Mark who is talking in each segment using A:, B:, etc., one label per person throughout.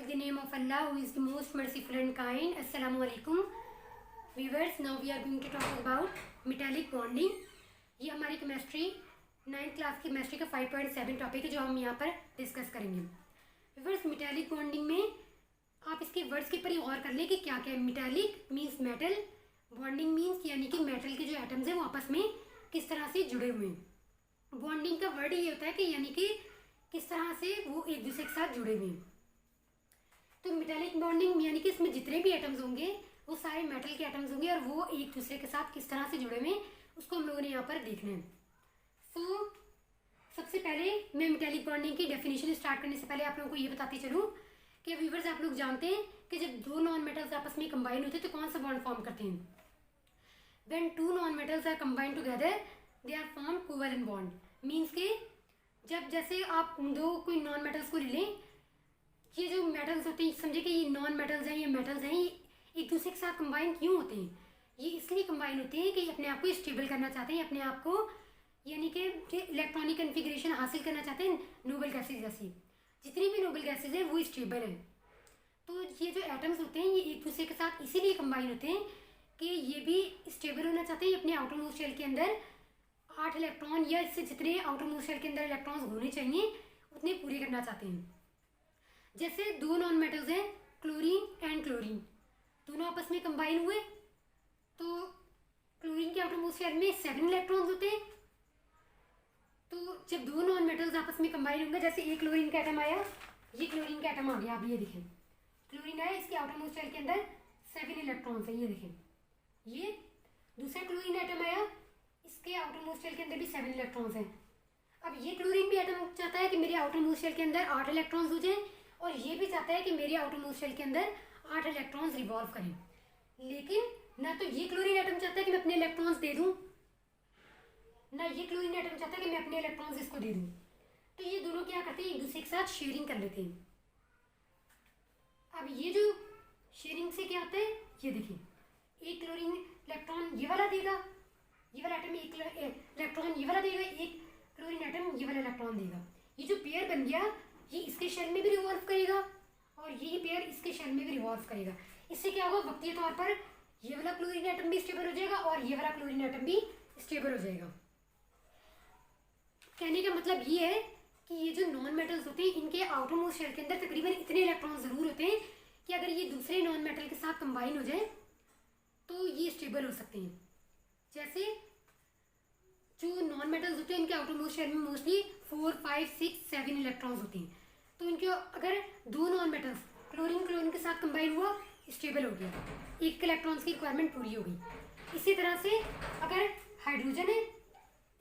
A: with the name of Allah, who is the most merciful and kind. Assalamu alaikum viewers. Now we are going to talk about metallic bonding. ये हमारी chemistry 9th class की chemistry का 5.7 topic है जो हम यहाँ पर discuss करेंगे. व्यूअर्स, मेटालिक बॉन्डिंग में आप इसके वर्ड्स के ऊपर गौर कर लें कि क्या क्या है. Metallic means metal, bonding means यानी कि मेटल के जो एटम्स हैं वो आपस में किस तरह से जुड़े हुए हैं. बॉन्डिंग का वर्ड ये होता है कि यानी कि किस तरह से वो एक दूसरे के साथ जुड़े हुए हैं. तो मेटालिक बॉन्डिंग यानी कि इसमें जितने भी एटम्स होंगे वो सारे मेटल के एटम्स होंगे और वो एक दूसरे के साथ किस तरह से जुड़े हुए हैं उसको हम लोगों ने यहाँ पर देखना है. सो सबसे पहले मैं मेटालिक बॉन्डिंग की डेफिनेशन स्टार्ट करने से पहले आप लोगों को ये बताती चलूँ कि व्यूवर्स, आप लोग जानते हैं कि जब दो नॉन मेटल्स आपस में कंबाइन होते हैं तो कौन सा बॉन्ड फॉर्म करते हैं. When two non metals are combined together they are form covalent bond. Means के जब जैसे आप दो कोई नॉन मेटल्स को ले लें, ये जो मेटल्स होते हैं समझे कि ये नॉन मेटल्स हैं, ये मेटल्स हैं, ये एक दूसरे के साथ कंबाइन क्यों होते हैं. ये इसलिए कंबाइन होते हैं कि अपने आप को स्टेबल करना चाहते हैं, अपने आप को यानी कि इलेक्ट्रॉनिक कन्फिग्रेशन हासिल करना चाहते हैं. नोबल गैसेज जैसी जितनी भी नोबल गैसेज हैं वो स्टेबल हैं. तो ये जो एटम्स होते हैं ये एक दूसरे के साथ इसीलिए कंबाइन होते हैं कि ये भी स्टेबल होना चाहते हैं. अपने आउटर मोस्ट शेल के अंदर 8 इलेक्ट्रॉन या इससे जितने आउटर मोस्ट शेल के अंदर इलेक्ट्रॉन्स होने चाहिए उतने पूरे करना चाहते हैं. जैसे दो नॉन मेटल्स हैं क्लोरीन एंड क्लोरीन, दोनों आपस में कंबाइन हुए तो क्लोरीन के आउटर मोस्ट शेल में 7 इलेक्ट्रॉन्स होते हैं. तो जब दो नॉन मेटल्स आपस में कंबाइन होंगे, जैसे एक क्लोरीन का एटम आया, ये क्लोरीन का एटम आ गया, आप ये देखें क्लोरीन आया, इसके आउटर मोस्ट शेल के अंदर 7 इलेक्ट्रॉन्स है, ये देखें. ये दूसरा क्लोरीन एटम आया, इसके आउटर मोस्ट शेल के अंदर भी 7 इलेक्ट्रॉन्स हैं. अब ये क्लोरीन भी एटम चाहता है कि मेरे आउटर मोस्ट शेल के अंदर 8 इलेक्ट्रॉन्स हो जाएं और ये भी चाहता है कि मेरे आउटर मोस्ट शेल के अंदर 8 इलेक्ट्रॉन्स रिवॉल्व करें. लेकिन ना तो ये क्लोरीन एटम चाहता है कि मैं अपने इलेक्ट्रॉन्स दे दूं, ना ये क्लोरीन एटम चाहता है कि मैं अपने इलेक्ट्रॉन्स इसको दे दूं. तो ये दोनों क्या करते हैं, एक दूसरे के साथ शेयरिंग कर लेते हैं. अब ये जो शेयरिंग से क्या होता है, ये देखिए एक क्लोरीन इलेक्ट्रॉन ये वाला देगा, ये वाला एटम एक इलेक्ट्रॉन ये वाला देगा, एक क्लोरीन एटम ये वाला इलेक्ट्रॉन देगा. ये जो पेयर बन गया ये इसके शेल में भी रिवॉल्व करेगा और ये पेयर इसके शेल में भी रिवॉल्व करेगा. इससे क्या होगा, वक्तीय तौर पर ये वाला क्लोरीन एटम भी स्टेबल हो जाएगा और ये वाला क्लोरीन एटम भी स्टेबल हो जाएगा. कहने का मतलब ये है कि ये जो नॉन मेटल्स होते हैं इनके आउटर मोस्ट शेल के अंदर तकरीबन इतने इलेक्ट्रॉन ज़रूर होते हैं कि अगर ये दूसरे नॉन मेटल के साथ कंबाइन हो जाए तो ये स्टेबल हो सकते हैं. जैसे जो नॉन मेटल्स होते हैं इनके आउटर मोस्ट शेल में मोस्टली 4, 5, 6, 7 इलेक्ट्रॉन्स होते हैं. तो इनके अगर दो नॉन मेटल्स क्लोरीन क्लोरीन के साथ कंबाइन हुआ, स्टेबल हो गया, एक इलेक्ट्रॉन्स की रिक्वायरमेंट पूरी हो गई. इसी तरह से अगर हाइड्रोजन है,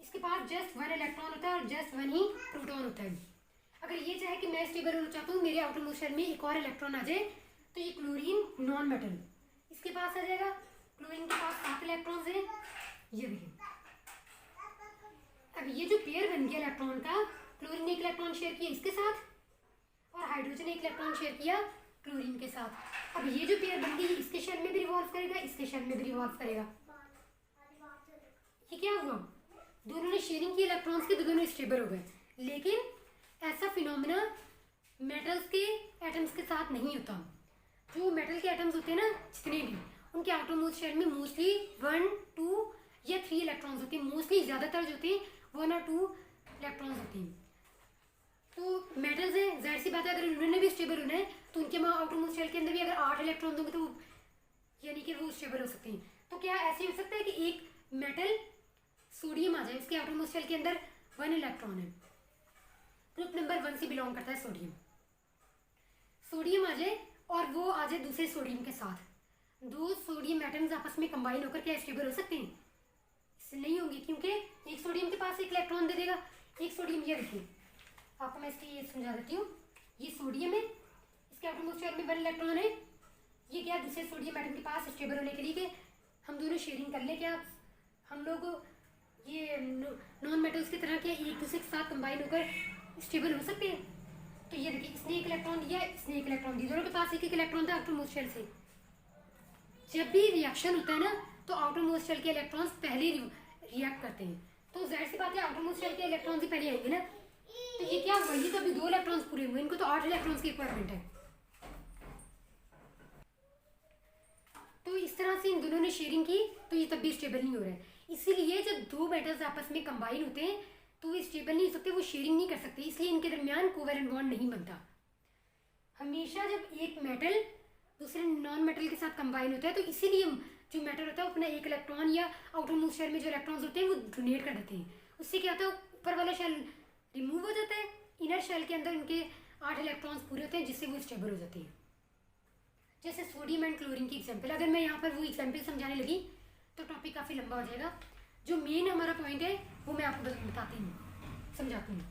A: इसके पास जस्ट 1 इलेक्ट्रॉन होता है और जस्ट 1 ही प्रोटॉन होता है. अगर ये चाहे कि मैं स्टेबल होना चाहता हूँ, मेरे आउटर मोस्ट शेल में एक और इलेक्ट्रॉन आ जाए, तो ये क्लोरीन नॉन मेटल इसके पास आ जाएगा. क्लोरीन के पास 7 इलेक्ट्रॉन्स हैं, ये देखिए. अब ये जो पेयर बन गया इलेक्ट्रॉन का, क्लोरीन ने एक इलेक्ट्रॉन शेयर किया इसके साथ और हाइड्रोजन ने एक इलेक्ट्रॉन शेयर किया क्लोरीन के साथ. अब ये जो पेयर बन गई इसके शेल में भी रिवॉल्व करेगा, इसके शेल में भी रिवॉल्व करेगा. ये क्या हुआ, दोनों ने शेयरिंग की इलेक्ट्रॉन्स की तो दोनों स्टेबल हो गए. लेकिन ऐसा फिनोमेना मेटल्स के एटम्स के साथ नहीं होता. जो मेटल के एटम्स होते हैं ना जितने भी, उनके आउटर मोस्ट शेल में मोस्टली 1, 2 या 3 इलेक्ट्रॉन्स होते हैं. मोस्टली ज़्यादातर जो होते हैं 1 और 2 इलेक्ट्रॉन्स होते हैं. तो मेटल्स हैं, जाहिर सी बात है अगर उन्होंने भी स्टेबल होना है तो उनके आउटर मोस्ट शेल के अंदर भी अगर 8 इलेक्ट्रॉन होंगे तो यानी कि वो स्टेबल हो सकते हैं. तो क्या ऐसे हो सकता है कि एक मेटल सोडियम आ जाए, उसके आउटर मोस्ट शेल के अंदर 1 इलेक्ट्रॉन है, ग्रुप नंबर 1 से बिलोंग करता है सोडियम. सोडियम आ जाए और वो आ जाए दूसरे सोडियम के साथ, दो सोडियम एटम्स आपस में कंबाइन होकर क्या स्टेबल हो सकते हैं, इससे नहीं होंगे. क्योंकि एक सोडियम के पास एक इलेक्ट्रॉन दे देगा. एक सोडियम, ये देखिए आपको मैं इसकी ये समझा देती हूँ. ये सोडियम है, इसके आउटर मोस्ट शेल में 1 इलेक्ट्रॉन है. ये क्या दूसरे सोडियम एटम के पास स्टेबल होने के लिए कि हम दोनों शेयरिंग कर ले, क्या हम लोग ये नॉन मेटल्स की तरह के एक दूसरे के साथ कंबाइन होकर स्टेबल हो सकते हैं. तो ये देखिए इसने एक इलेक्ट्रॉन दिया, इसने एक इलेक्ट्रॉन दिया, दोनों के पास एक एक इलेक्ट्रॉन था आउटर मोस्ट शेल से. जब भी रिएक्शन होता है ना तो आउटर मोस्ट शेल के इलेक्ट्रॉन्स पहले रिएक्ट करते हैं. तो जाहिर सी बात है आउटर मोस्ट शेल के इलेक्ट्रॉन्स ही पहले आएंगे ना. तो ये क्या हुआ, ये तो अभी 2 इलेक्ट्रॉन्स पूरे हुए, इनको तो 8 इलेक्ट्रॉन्स की रिक्वायरमेंट है. इस तरह से इन दोनों ने शेयरिंग की तो ये तब भी स्टेबल नहीं हो रहा है। इसीलिए जब दो मेटल्स आपस में कंबाइन होते हैं तो वो स्टेबल नहीं हो सकते, वो शेयरिंग नहीं कर सकते, इसलिए इनके दरमियान कोवेलेंट बॉन्ड नहीं बनता। हमेशा जब एक मेटल दूसरे नॉन मेटल के साथ कंबाइन होता है तो इसीलिए जो मेटल होता है वो अपना एक इलेक्ट्रॉन या आउटर मोस्ट शेल में जो इलेक्ट्रॉन्स होते हैं वो डोनेट कर देते हैं। उससे क्या होता है, ऊपर वाला शेल रिमूव हो जाता है, इनर शेल के अंदर उनके 8 इलेक्ट्रॉन्स पूरे होते हैं जिससे वो स्टेबल हो जाते हैं। जैसे सोडियम एंड क्लोरीन की एग्जाम्पल, अगर मैं यहाँ पर वो एग्जाम्पल समझाने लगी तो टॉपिक काफ़ी लंबा हो जाएगा। जो मेन हमारा पॉइंट है वो मैं आपको बताती हूँ, समझाती हूँ।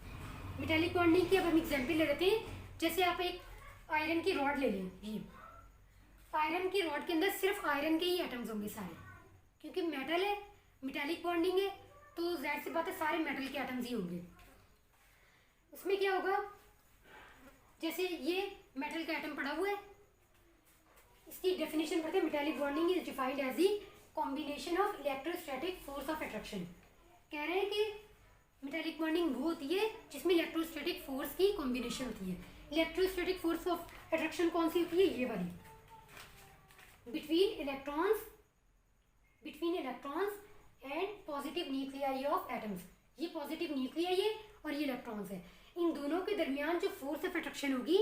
A: मेटालिक बॉन्डिंग की अब हम एग्जाम्पल ले लेते हैं। जैसे आप एक आयरन की रॉड ले लें, ये आयरन की रॉड के अंदर सिर्फ आयरन के ही एटम्स होंगे सारे, क्योंकि मेटल है, मेटालिक बॉन्डिंग है तो ज़ाहिर सी बात है सारे मेटल के एटम्स ही होंगे। उसमें क्या होगा, जैसे ये मेटल का एटम पड़ा हुआ है, इसकी डेफिनेशन पढ़ते हैं। Metallic bonding is defined as the combination of electrostatic force of attraction. कह रहे हैं कि मेटालिक बॉन्डिंग वो होती है जिसमें इलेक्ट्रोस्टैटिक फोर्स की कॉम्बिनेशन होती है। इलेक्ट्रोस्टैटिक फोर्स ऑफ अट्रैक्शन कौन सी होती है, ये वाली, between electrons and positive nuclei of atoms। ये पॉजिटिव न्यूक्लियाई है और ये इलेक्ट्रॉन्स है, इन दोनों के दरमियान जो फोर्स ऑफ अट्रैक्शन होगी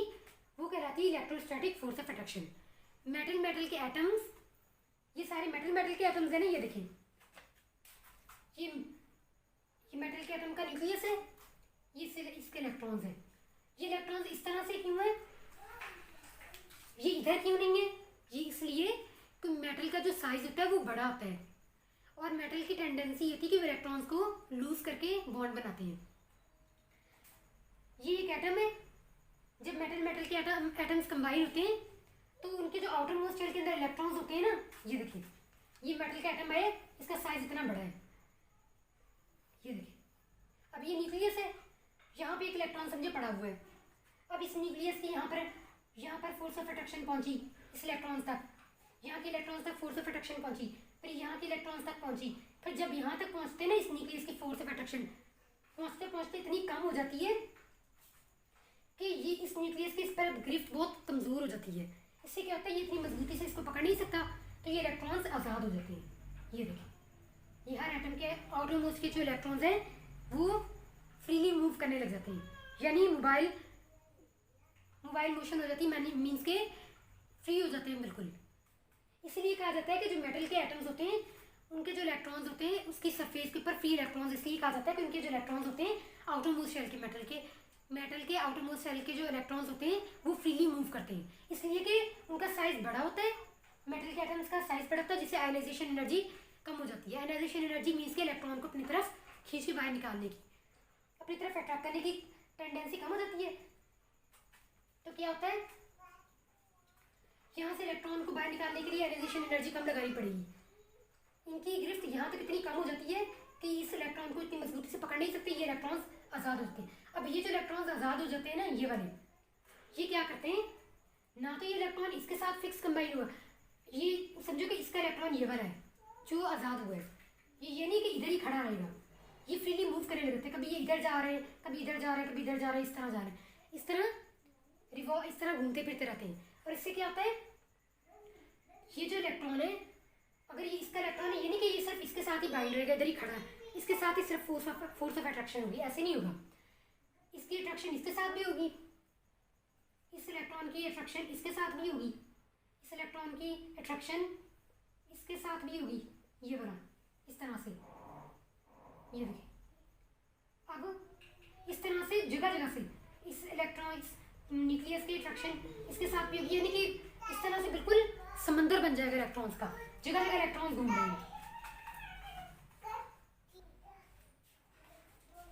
A: वो कहलाती है electrostatic force of attraction. Metal के एटम्स, ये सारे मेटल के एटम्स है ना, ये देखिए ये मेटल के एटम का न्यूक्लियस है, ये इसके इलेक्ट्रॉन्स है। ये इलेक्ट्रॉन्स इस तरह से क्यों है, ये इधर क्यों नहीं है, ये इसलिए कि मेटल का जो साइज होता है वो बड़ा होता है और मेटल की टेंडेंसी होती है कि वो इलेक्ट्रॉन्स को लूज करके बॉन्ड बनाते हैं। ये एक एटम है, जब मेटल के एटम्स कंबाइन होते हैं तो उनके जो आउटर मोस्ट शेल के अंदर इलेक्ट्रॉन्स होते हैं ना, ये देखिए ये मेटल का एटम है, इसका साइज इतना बड़ा है, ये देखिए। अब ये न्यूक्लियस है, यहाँ पे एक इलेक्ट्रॉन समझे पड़ा हुआ है। अब इस न्यूक्लियस की यहाँ पर फोर्स ऑफ अट्रैक्शन पहुंची इस इलेक्ट्रॉन्स तक, यहाँ के इलेक्ट्रॉन्स तक फोर्स ऑफ अट्रैक्शन पहुंची, फिर यहाँ के इलेक्ट्रॉन्स तक पहुंची, फिर जब यहाँ तक पहुँचते ना इस न्यूक्लियस की फोर्स ऑफ अट्रैक्शन पहुँचते पहुँचते इतनी कम हो जाती है कि ये इस न्यूक्लियस की इस पर ग्रिफ्ट बहुत कमज़ोर हो जाती है। इससे क्या होता है, ये इतनी मजबूती से इसको पकड़ नहीं सकता तो ये इलेक्ट्रॉन्स आज़ाद हो जाते हैं। ये देखिए, ये हर एटम के आउटर मोस्ट के जो इलेक्ट्रॉन्स हैं वो फ्रीली मूव करने लग जाते हैं, यानी मोबाइल मोशन हो जाती है, मीन्स के फ्री हो जाते हैं बिल्कुल। इसलिए कहा जाता है कि जो मेटल के एटम्स होते हैं उनके जो इलेक्ट्रॉन्स होते हैं उसकी सरफेस के ऊपर फ्री इलेक्ट्रॉन्स इसलिए कहा जाता है कि उनके जो इलेक्ट्रॉन्स होते हैं आउटर मोस्ट शेल के मेटल के आउटर मोस्ट शेल के जो इलेक्ट्रॉन्स होते हैं वो फ्रीली मूव करते हैं, इसलिए कि उनका साइज बड़ा होता है, मेटल के एटम्स का साइज बड़ा होता है, जिससे आयनाइजेशन एनर्जी कम हो जाती है। आयनाइजेशन एनर्जी मीन्स के इलेक्ट्रॉन को अपनी तरफ खींच के बाहर निकालने की, अपनी तरफ अट्रैक्ट करने की टेंडेंसी कम हो जाती है। तो क्या होता है, यहाँ से इलेक्ट्रॉन को बाहर निकालने के लिए आयनाइजेशन एनर्जी कम लगानी पड़ेगी। इनकी गिरफ्त यहाँ तक इतनी कम हो जाती है कि इस इलेक्ट्रॉन को इतनी मजबूती से पकड़ नहीं सकते, ये इलेक्ट्रॉन्स आज़ाद हो जाते हैं। अब ये जो इलेक्ट्रॉन्स आज़ाद हो जाते हैं ना, ये वाले, ये क्या करते हैं, ना तो ये इलेक्ट्रॉन इसके साथ फिक्स कंबाइन हुआ, ये समझो कि इसका इलेक्ट्रॉन ये वाला है जो आज़ाद हुआ है, ये नहीं कि इधर ही खड़ा रहेगा, ये फ्रीली मूव करने लगते हैं, कभी ये इधर जा रहे हैं, कभी इधर जा रहे हैं, कभी इधर जा रहे हैं, इस तरह जा रहे हैं, इस तरह घूमते फिरते रहते हैं। और इससे क्या होता है, ये जो इलेक्ट्रॉन है, अगर ये इसका इलेक्ट्रॉन है, ये नहीं कि ये सिर्फ इसके साथ ही बाइंड रहेगा, इधर ही खड़ा है, इसके साथ ही सिर्फ फोर्स ऑफ अट्रैक्शन होगी, ऐसे नहीं होगा। इसकी अट्रैक्शन इसके साथ भी होगी, इस इलेक्ट्रॉन की अट्रैक्शन इसके साथ भी होगी, इस इलेक्ट्रॉन की अट्रैक्शन इसके साथ भी होगी, ये वाला इस तरह से, ये देखिए। अब इस तरह से जगह जगह से इस इलेक्ट्रॉन इस न्यूक्लियस की अट्रैक्शन इसके साथ भी होगी, यानी कि इस तरह से बिल्कुल समंदर बन जाएगा इलेक्ट्रॉन्स का, जगह जगह इलेक्ट्रॉन्स घूम रहे हैं।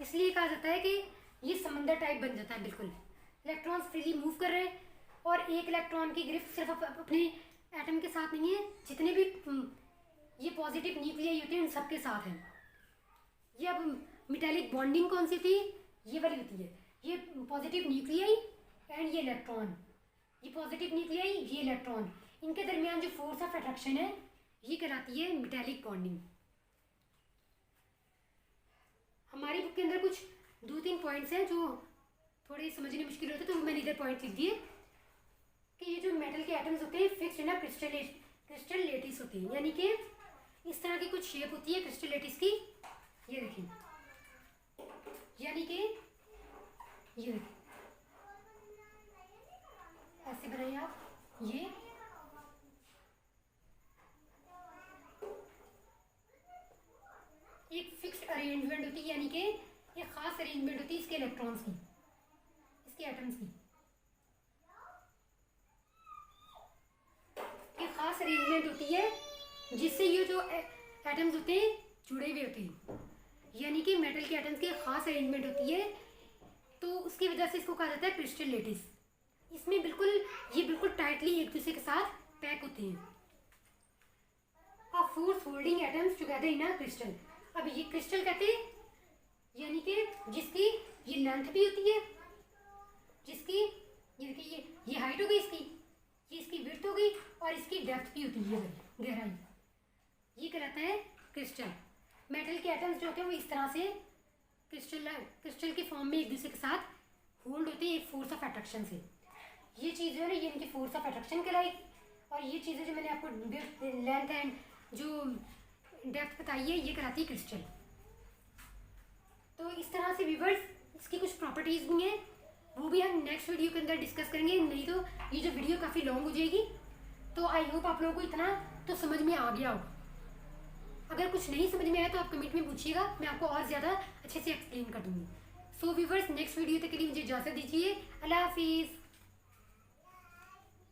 A: इसलिए कहा जाता है कि ये समंदर टाइप बन जाता है बिल्कुल, इलेक्ट्रॉन्स फ्रीली मूव कर रहे हैं और एक इलेक्ट्रॉन की ग्रिफ्ट सिर्फ अपने एटम के साथ नहीं है, जितने भी ये पॉजिटिव न्यूक्लियाई होते हैं उन सबके साथ है। ये अब मेटालिक बॉन्डिंग कौन सी थी, ये वाली होती है, ये पॉजिटिव न्यूक्लियाई एंड ये इलेक्ट्रॉन, ये पॉजिटिव न्यूक्लियाई ये इलेक्ट्रॉन, इनके दरमियान जो फोर्स ऑफ अट्रैक्शन है ये कहलाती है मेटालिक बॉन्डिंग। हमारी बुक के अंदर कुछ 2-3 पॉइंट्स हैं जो थोड़े समझने मुश्किल होते हैं, तो मैंने इधर पॉइंट लिख दिए कि ये जो मेटल के एटम्स होते हैं fixed in a crystal lettuce होती है, यानी कि इस तरह की कुछ शेप होती है क्रिस्टल लेटिस की। ये देखिए, यानी कि ये देखिए ऐसे बनाइए आप। ये एक फिक्स्ड अरेंजमेंट होती है, यानी कि एक खास अरेंजमेंट होती है इसके इलेक्ट्रॉन्स की, इसके एटम्स की। एक खास अरेंजमेंट होती है जिससे ये जो एटम्स होते हैं जुड़े हुए होते हैं, यानी कि मेटल के एटम्स की एक खास अरेंजमेंट होती है, तो उसकी वजह से इसको कहा जाता है क्रिस्टल लेटिस। इसमें ये बिल्कुल टाइटली एक दूसरे के साथ पैक होते हैं। Force holding atoms together in a crystal. अब ये क्रिस्टल कहते हैं, यानी कि जिसकी ये लेंथ भी होती है, जिसकी ये देखिए ये हाइट हो गई इसकी, ये इसकी विड्थ हो गई, और इसकी डेप्थ भी होती है, गहराई। ये कहलाता है क्रिस्टल। मेटल के एटम्स जो होते हैं वो इस तरह से क्रिस्टल के फॉर्म में एक दूसरे के साथ होल्ड होते हैं एक फोर्स ऑफ अट्रैक्शन से। ये चीज़ जो है ना, ये इनकी फोर्स ऑफ अट्रैक्शन कहलाएगी। और ये चीज़ें जो मैंने आपको लेंथ एंड जो डेप्थ बताई है, ये कहलाती है क्रिस्टल। तो इस तरह से व्यूअर्स इसकी कुछ प्रॉपर्टीज़ भी हैं, वो भी हम नेक्स्ट वीडियो के अंदर डिस्कस करेंगे। नहीं तो ये जो वीडियो काफ़ी लॉन्ग हो जाएगी। तो आई होप आप लोगों को इतना तो समझ में आ गया होगा। अगर कुछ नहीं समझ में आया तो आप कमेंट में पूछिएगा, मैं आपको और ज़्यादा अच्छे से एक्सप्लेन कर दूँगी। सो व्यूअर्स नेक्स्ट वीडियो तक के लिए मुझे इजाज़त दीजिए। अल्लाह हाफिज़।